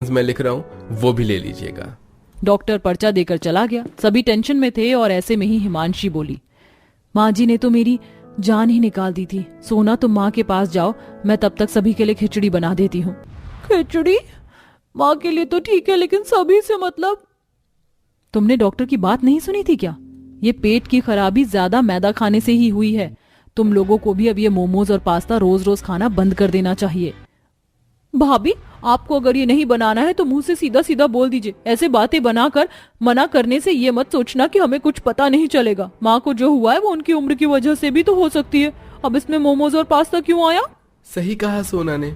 मैं लिख रहा हूँ वो भी ले लीजिएगा। डॉक्टर पर्चा देकर चला गया। सभी टेंशन में थे और ऐसे में ही हिमांशी बोली, माँ जी ने तो मेरी जान ही निकाल दी थी। सोना तुम माँ के पास जाओ, मैं तब तक सभी के लिए खिचड़ी बना देती हूँ। खिचड़ी? माँ के लिए तो ठीक है, लेकिन सभी से मतलब? तुमने डॉक्टर की बात नहीं सुनी थी क्या? ये पेट की खराबी ज्यादा मैदा खाने से ही हुई है। तुम लोगों को भी अब ये मोमोज और पास्ता रोज रोज खाना बंद कर देना चाहिए। भाभी, आपको अगर ये नहीं बनाना है तो मुंह से सीधा सीधा बोल दीजिए। ऐसे बातें बनाकर मना करने से ये मत सोचना कि हमें कुछ पता नहीं चलेगा। माँ को जो हुआ है वो उनकी उम्र की वजह से भी तो हो सकती है। अब इसमें मोमोज और पास्ता क्यों आया? सही कहा सोना ने।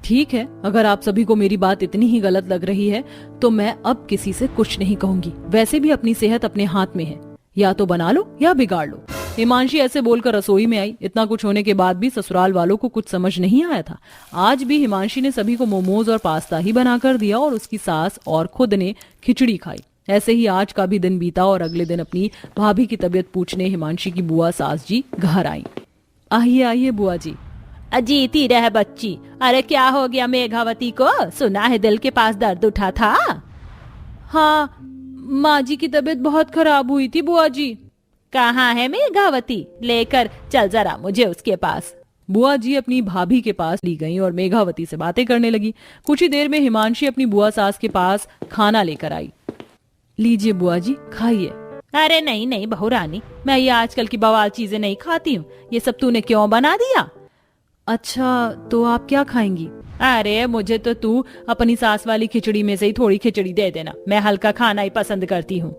ठीक है, अगर आप सभी को मेरी बात इतनी ही गलत लग रही है तो मैं अब किसी से कुछ नहीं कहूंगी। वैसे भी अपनी सेहत अपने हाथ में है, या तो बना लो या बिगाड़ लो। हिमांशी ऐसे बोलकर रसोई में आई। इतना कुछ होने के बाद भी ससुराल वालों को कुछ समझ नहीं आया था। आज भी हिमांशी ने सभी को मोमोज और पास्ता ही बनाकर दिया और उसकी सास और खुद ने खिचड़ी खाई। ऐसे ही आज का भी दिन बीता और अगले दिन अपनी भाभी की तबीयत पूछने हिमांशी की बुआ सास जी घर आई। आइए आइए बुआ जी। अजीती रह बच्ची, अरे क्या हो गया मेघावती को? सुना है दिल के पास दर्द उठा था। हाँ, माँ जी की तबीयत बहुत खराब हुई थी बुआ जी। कहाँ है मेघावती? लेकर चल जरा मुझे उसके पास। बुआ जी अपनी भाभी के पास ली गईं और मेघावती से बातें करने लगी। कुछ ही देर में हिमांशी अपनी बुआ सास के पास खाना लेकर आई। लीजिए बुआ जी, खाइए। अरे नहीं नहीं बहू रानी, मैं ये आजकल की बवाल चीजें नहीं खाती हूँ। ये सब तूने क्यों बना दिया? अच्छा, तो आप क्या खाएंगी? अरे मुझे तो तू अपनी सास वाली खिचड़ी में से ही थोड़ी खिचड़ी दे देना। मैं हल्का खाना ही पसंद करती हूँ।